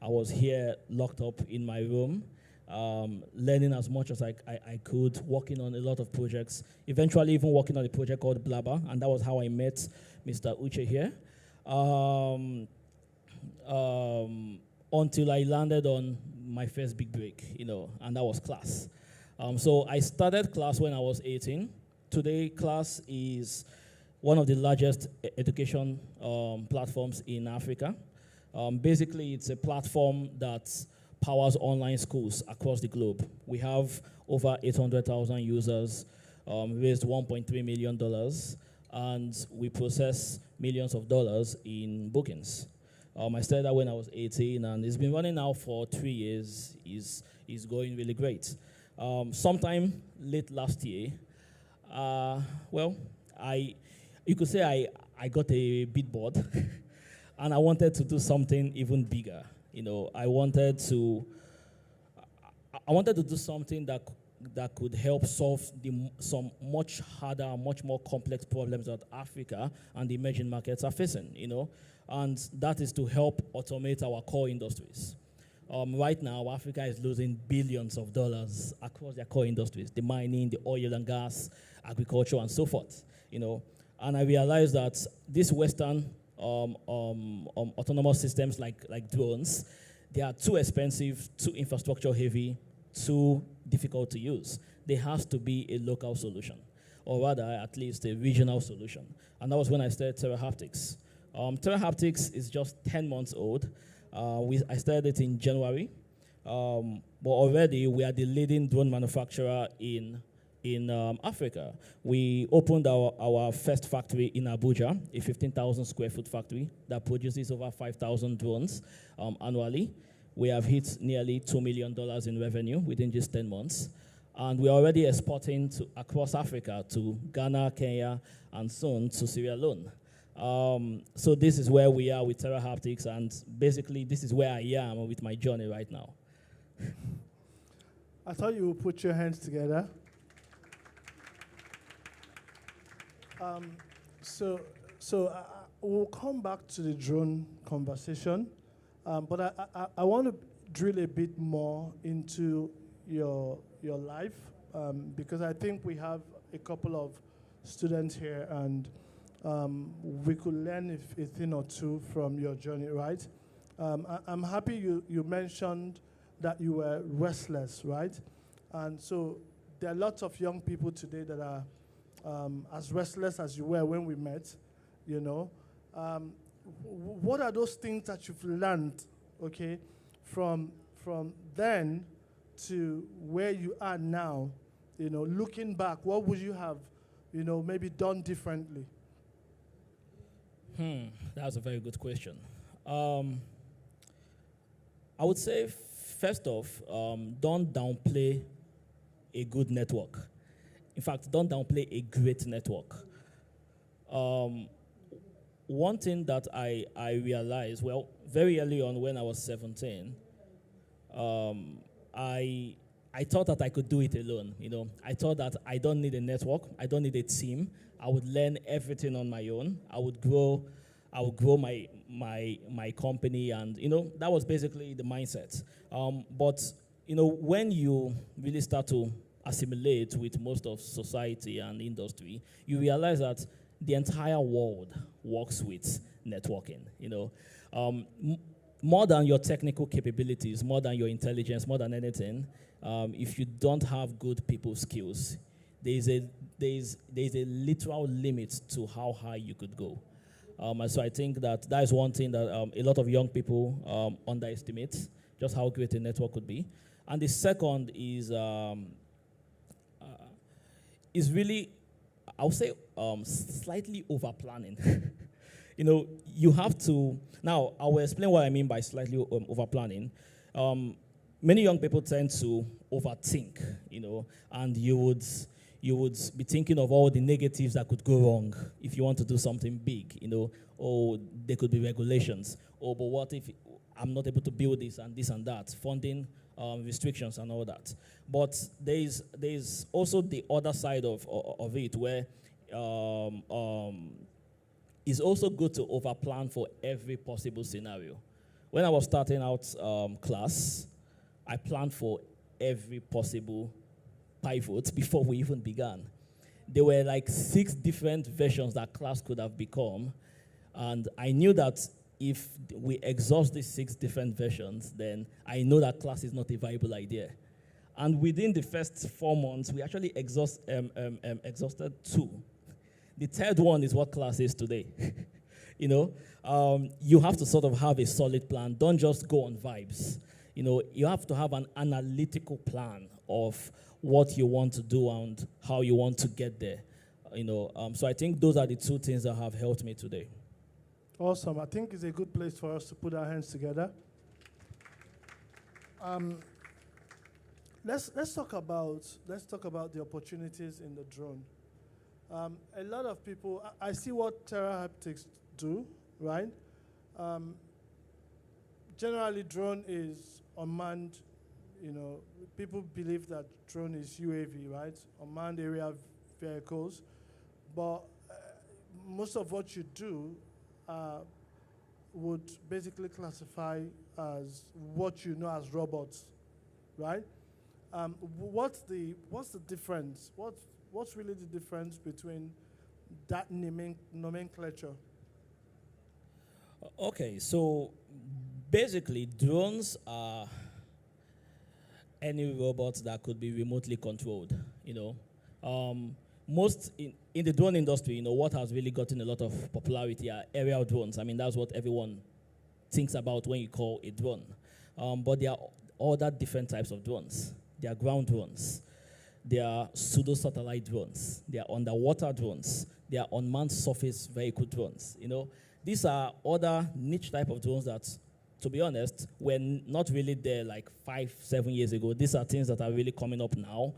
I was here locked up in my room, learning as much as I could, working on a lot of projects, eventually even working on a project called Blabber, and that was how I met Mr. Uche here. Until I landed on my first big break, and that was class. So I started class when I was 18. Today, class is one of the largest education platforms in Africa. Basically, it's a platform that powers online schools across the globe. We have over 800,000 users, raised $1.3 million, and we process millions of dollars in bookings. I started that when I was 18, and it's been running now for 3 years. It's going really great. Sometime late last year, you could say I got a bit bored, and I wanted to do something even bigger. I wanted to do something that could help solve some much harder, much more complex problems that Africa and the emerging markets are facing. And that is to help automate our core industries. Right now, Africa is losing billions of dollars across their core industries: the mining, the oil and gas, agriculture, and so forth. And I realized that these Western autonomous systems like drones, they are too expensive, too infrastructure heavy, too difficult to use. There has to be a local solution, or rather, at least a regional solution. And that was when I started TerraHaptics. TerraHaptics is just 10 months old. I started it in January, but already we are the leading drone manufacturer in Africa. We opened our first factory in Abuja, a 15,000 square foot factory that produces over 5,000 drones annually. We have hit nearly $2 million in revenue within just 10 months. And we're already exporting across Africa to Ghana, Kenya, and soon to Sierra Leone. So this is where we are with TerraHaptics, and basically this is where I am with my journey right now. I thought you would put your hands together. We'll come back to the drone conversation, but I want to drill a bit more into your life, because I think we have a couple of students here, and we could learn a thing or two from your journey, right? I'm happy you mentioned that you were restless, right? And so there are lots of young people today that are as restless as you were when we met, What are those things that you've learned, okay, from then to where you are now? Looking back, what would you have, maybe done differently? That's a very good question. I would say, first off, don't downplay a good network. In fact, don't downplay a great network. One thing that I realized, very early on when I was 17, I thought that I could do it alone. I thought that I don't need a network, I don't need a team. I would learn everything on my own. I would grow my company, and that was basically the mindset. But when you really start to assimilate with most of society and industry, you realize that the entire world works with networking. More than your technical capabilities, more than your intelligence, more than anything, if you don't have good people skills, there's a literal limit to how high you could go. And so I think that is one thing that a lot of young people underestimate, just how great a network could be. And the second is really, I would say, slightly over-planning. You have to, now I will explain what I mean by slightly over-planning. Many young people tend to overthink, and you would be thinking of all the negatives that could go wrong if you want to do something big, or there could be regulations, but what if I'm not able to build this and that, funding restrictions and all that. But there's also the other side of it, where it's also good to overplan for every possible scenario. When I was starting out class, I planned for every possible pivot before we even began. There were like 6 different versions that class could have become, and I knew that if we exhaust these 6 different versions, then I know that class is not a viable idea. And within the first 4 months, we actually exhausted 2. The third one is what class is today. You know, you have to sort of have a solid plan. Don't just go on vibes. You know, you have to have an analytical plan of what you want to do and how you want to get there. You know, so I think those are the 2 things that have helped me today. Awesome. I think it's a good place for us to put our hands together. Let's talk about the opportunities in the drone. A lot of people, I see what Terra Haptics do, right? Generally, drone is unmanned. You know, people believe that drone is UAV, right? Unmanned area vehicles. But most of what you do would basically classify as what you know as robots, right? What's the difference? What's really the difference between that nomenclature? Okay, so basically, drones are any robots that could be remotely controlled. You know, most in the drone industry, you know, what has really gotten a lot of popularity are aerial drones. I mean, that's what everyone thinks about when you call a drone. But there are other different types of drones. There are ground drones. There are pseudo-satellite drones. There are underwater drones. There are unmanned surface vehicle drones. You know, these are other niche type of drones that, to be honest, were not really there like 5-7 years ago. These are things that are really coming up now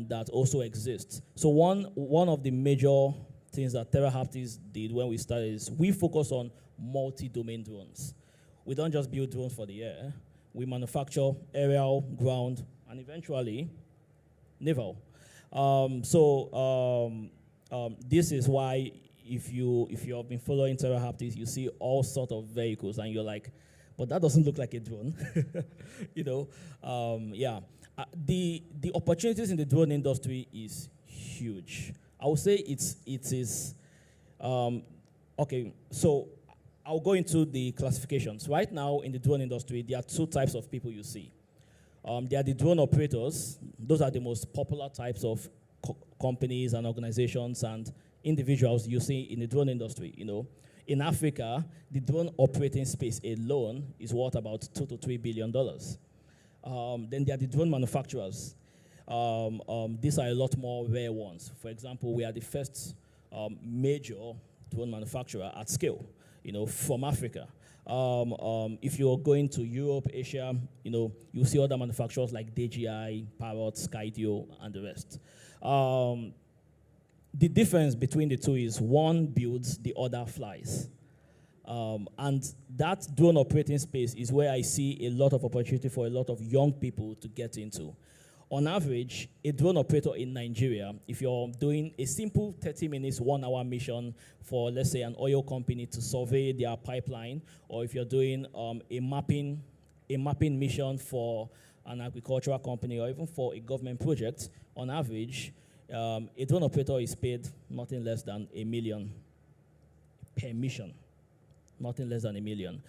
that also exist. So one of the major things that Terra Haptics did when we started is we focus on multi-domain drones. We don't just build drones for the air. We manufacture aerial, ground, and eventually naval. This is why if you have been following Terra Haptics, you see all sorts of vehicles, and you're like, but that doesn't look like a drone. You know, yeah. The opportunities in the drone industry is huge. I would say it is. Okay, so I'll go into the classifications. Right now in the drone industry, there are 2 types of people you see. There are the drone operators. Those are the most popular types of companies and organizations and individuals you see in the drone industry. You know, in Africa, the drone operating space alone is worth about $2 to $3 billion. Then there are the drone manufacturers. These are a lot more rare ones. For example, we are the first major drone manufacturer at scale, you know, from Africa. If you're going to Europe, Asia, you know, you see other manufacturers like DJI, Parrot, Skydio, and the rest. The difference between the 2 is one builds, the other flies. And that drone operating space is where I see a lot of opportunity for a lot of young people to get into. On average, a drone operator in Nigeria, if you're doing a simple 30 minutes, 1-hour mission for, let's say, an oil company to survey their pipeline, or if you're doing a mapping mission for an agricultural company, or even for a government project, on average, a drone operator is paid nothing less than $1 million per mission. Nothing less than $1 million.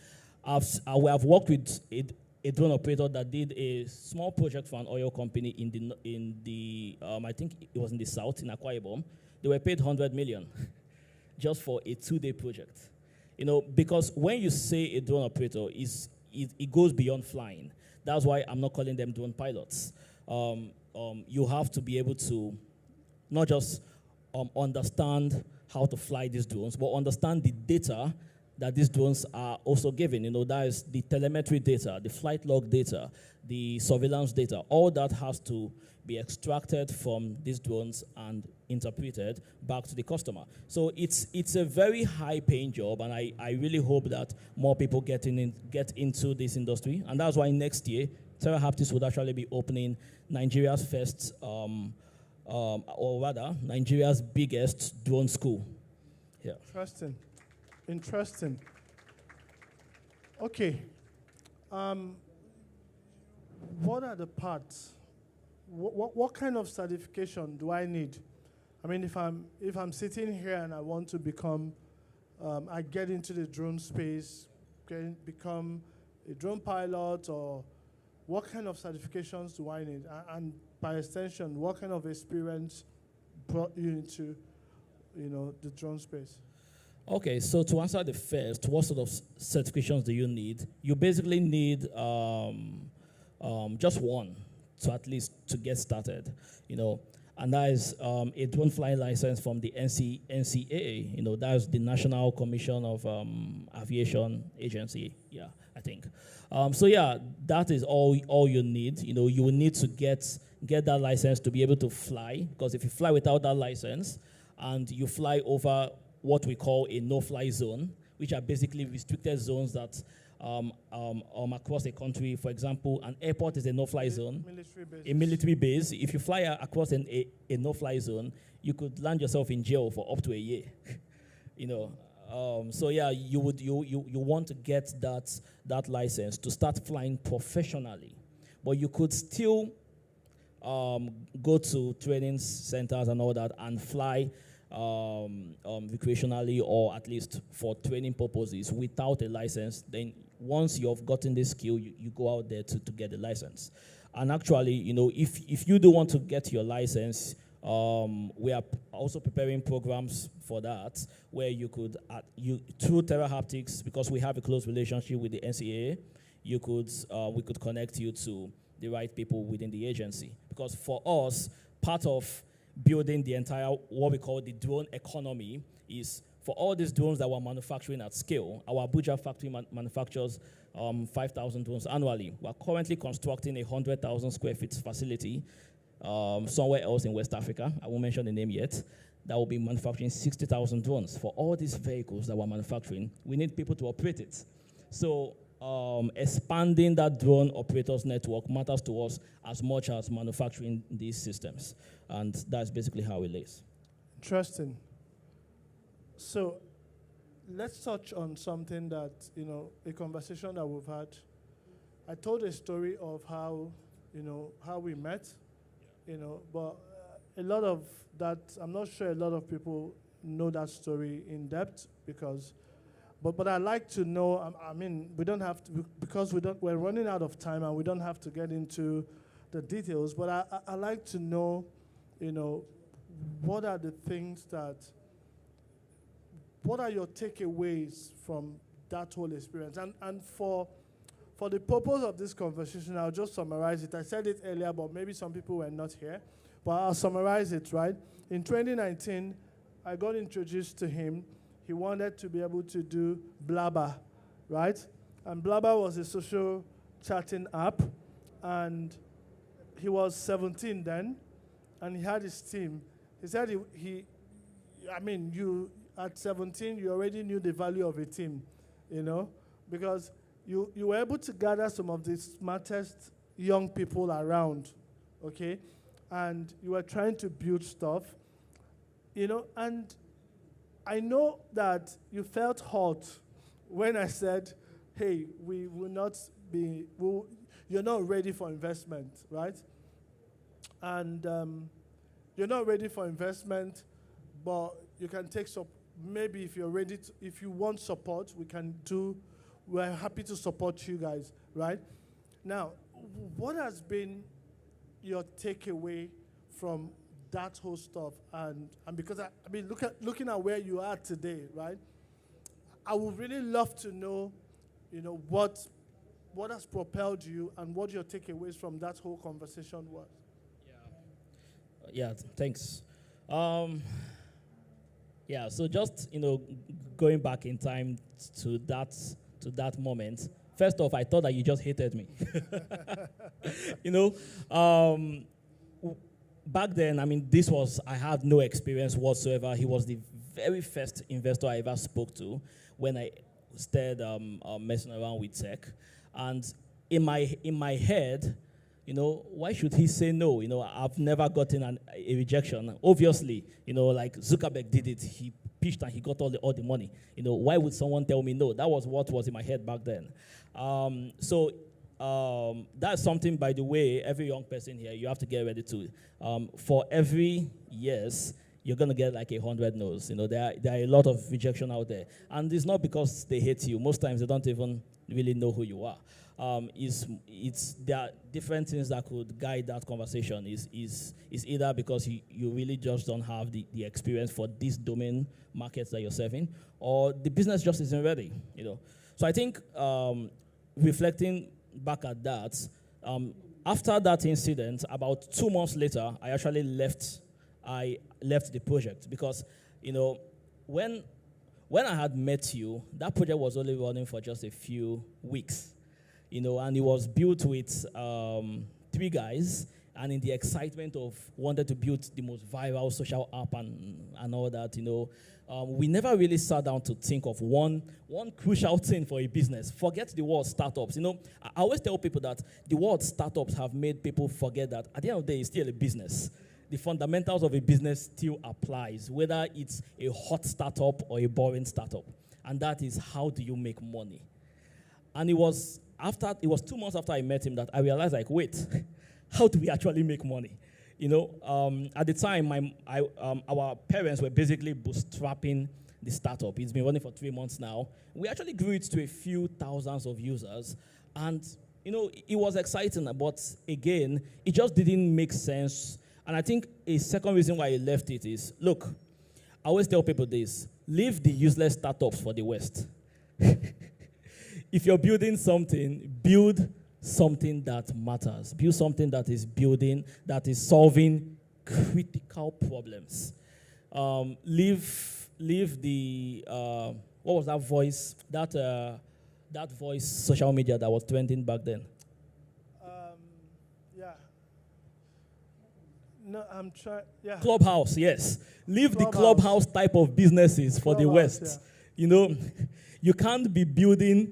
I've worked with a drone operator that did a small project for an oil company in the I think it was in the south, in Akwa Ibom. They were paid $100 million just for a 2-day project. You know, because when you say a drone operator, it goes beyond flying. That's why I'm not calling them drone pilots. You have to be able to not just understand how to fly these drones, but understand the data that these drones are also giving. You know, that is the telemetry data, the flight log data, the surveillance data. All that has to be extracted from these drones and interpreted back to the customer. So it's a very high-paying job, and I really hope that more people get into this industry. And that's why next year, Terra Haptics would actually be opening Nigeria's first, or rather, Nigeria's biggest drone school. Yeah. Interesting. Okay. What are the parts? What kind of certification do I need? I mean, if I'm sitting here and I want to become, I get into the drone space, become a drone pilot, or what kind of certifications do I need? And by extension, what kind of experience brought you into, the drone space? Okay, so to answer the first, what sort of certifications do you need? You basically need just one to at least to get started, and that is a drone flying license from the NCAA. That is the National Commission of Aviation Agency. Yeah, I think. So yeah, that is all you need. You will need to get that license to be able to fly, because if you fly without that license and you fly over what we call a no-fly zone, which are basically restricted zones that across a country. For example, an airport is a no-fly zone. A military base. If you fly across a no-fly zone, you could land yourself in jail for up to a year. So yeah, you want to get that license to start flying professionally, but you could still go to training centers and all that and fly recreationally, or at least for training purposes without a license. Then once you've gotten this skill, you go out there to get the license. And actually, if you do want to get your license, we are also preparing programs for that, where you could, through Terra Haptics, because we have a close relationship with the NCAA, we could connect you to the right people within the agency. Because for us, part of building the entire, what we call the drone economy, is for all these drones that we're manufacturing at scale. Our Abuja factory manufactures 5,000 drones annually. We're currently constructing a 100,000 square feet facility somewhere else in West Africa. I won't mention the name yet. That will be manufacturing 60,000 drones. For all these vehicles that we're manufacturing, we need people to operate it. So expanding that drone operators network matters to us as much as manufacturing these systems. And that's basically how it is. Interesting. So let's touch on something that, a conversation that we've had. I told a story of how we met, but a lot of that, I'm not sure a lot of people know that story in depth, but I'd like to know, we don't have to, because we're running out of time and we don't have to get into the details, but I like to know, what are the things what are your takeaways from that whole experience? And for the purpose of this conversation, I'll just summarize it. I said it earlier, but maybe some people were not here, but I'll summarize it, right? In 2019, I got introduced to him. He wanted to be able to do Blabber, right? And Blabber was a social chatting app, and he was 17 then, and he had his team. He said at 17, you already knew the value of a team, because you were able to gather some of the smartest young people around, okay? And you were trying to build stuff, and I know that you felt hot when I said, hey, we will not be, you're not ready for investment, right? And you're not ready for investment, but you can take maybe if you're ready to, if you want support, we're happy to support you guys, right? Now, what has been your takeaway from that whole stuff? And because looking at where you are today, right? I would really love to know, what has propelled you and what your takeaways from that whole conversation was. Yeah, thanks. Yeah, so just, going back in time to that moment, first off, I thought that you just hated me. Back then, I had no experience whatsoever. He was the very first investor I ever spoke to when I started messing around with tech. And in my head, why should he say no? I've never gotten a rejection. Obviously, like Zuckerberg did it. He pitched and he got all the money. Why would someone tell me no? That was what was in my head back then. That's something, by the way, every young person here, you have to get ready to. For every yes, you're going to get like 100 no's. There are a lot of rejection out there. And it's not because they hate you. Most times they don't even really know who you are. There are different things that could guide that conversation. Is either because you really just don't have the experience for this domain markets that you're serving, or the business just isn't ready. So I think reflecting back at that, after that incident, about 2 months later, I actually left the project because, when I had met you, that project was only running for just a few weeks, and it was built with 3 guys, and in the excitement of wanting to build the most viral social app and all that, we never really sat down to think of one crucial thing for a business. Forget the word startups. I always tell people that the word startups have made people forget that at the end of the day, it's still a business. The fundamentals of a business still applies, whether it's a hot startup or a boring startup. And that is, how do you make money? And it was 2 months after I met him that I realized, like, wait, how do we actually make money? At the time, our parents were basically bootstrapping the startup. It's been running for 3 months now. We actually grew it to a few thousands of users. And, it was exciting, but again, it just didn't make sense. And I think a second reason why I left it is, look, I always tell people this: leave the useless startups for the West. If you're building something, build something that matters. Build something that is solving critical problems. Leave the, what was that voice? That voice social media that was trending back then. No, I'm trying. Yeah. Clubhouse, yes. Leave the Clubhouse type of businesses for the West. Yeah. You can't be building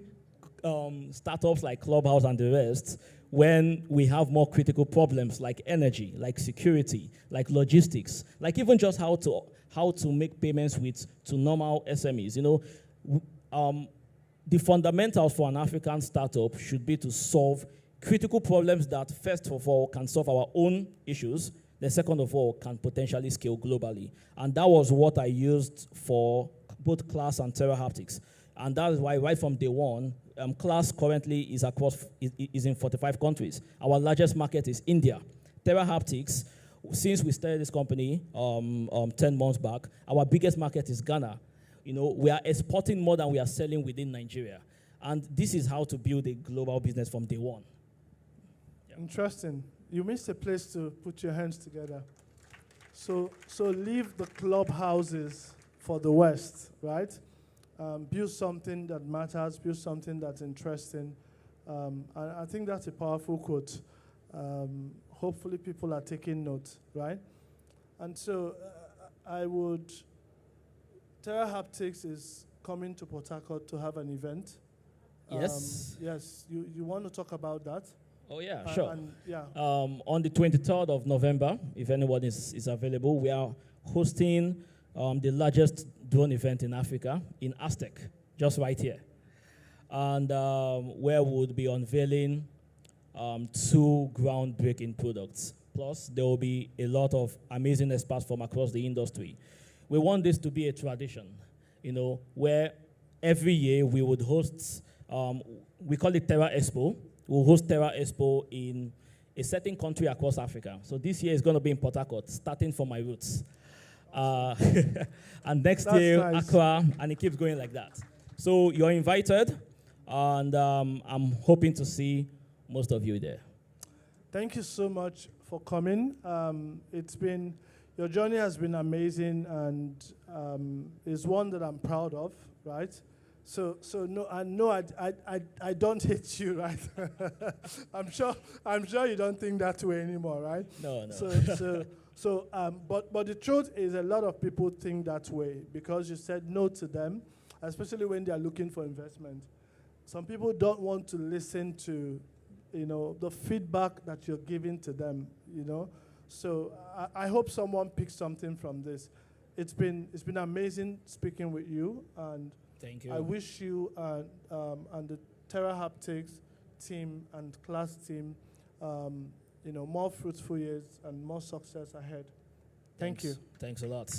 startups like Clubhouse and the rest when we have more critical problems like energy, like security, like logistics, like even just how to make payments to normal SMEs. The fundamentals for an African startup should be to solve critical problems that, first of all, can solve our own issues. The second of all, can potentially scale globally. And that was what I used for both Class and Terra Haptics. And that is why right from day one, Class currently is in 45 countries. Our largest market is India. Terra Haptics, since we started this company 10 months back, our biggest market is Ghana. We are exporting more than we are selling within Nigeria. And this is how to build a global business from day one. Yeah. Interesting. You missed a place to put your hands together. So leave the clubhouses for the West, right? Build something that matters, build something that's interesting. And I think that's a powerful quote. Hopefully people are taking note, right? And so Terra Haptics is coming to Port Harcourt to have an event. Yes. Yes, you want to talk about that? Oh, yeah, sure. Yeah. On the 23rd of November, if anyone is available, we are hosting the largest drone event in Africa, in Aztec, just right here. And where we'll be unveiling 2 groundbreaking products. Plus, there will be a lot of amazing experts from across the industry. We want this to be a tradition, where every year we would host, we call it Terra Expo. We'll host Terra Expo in a certain country across Africa. So this year is going to be in Port Harcourt, starting from my roots. And next year, nice. Accra, and it keeps going like that. So you're invited, and I'm hoping to see most of you there. Thank you so much for coming. Your journey has been amazing, and is one that I'm proud of, right? So no, I don't hate you, right? I'm sure you don't think that way anymore, right? No. But the truth is, a lot of people think that way because you said no to them, especially when they are looking for investment. Some people don't want to listen to, the feedback that you're giving to them, So I hope someone picks something from this. it's been amazing speaking with you, and Thank you. I wish you and the TerraHaptics team and class team, more fruitful years and more success ahead. Thank you. Thanks a lot.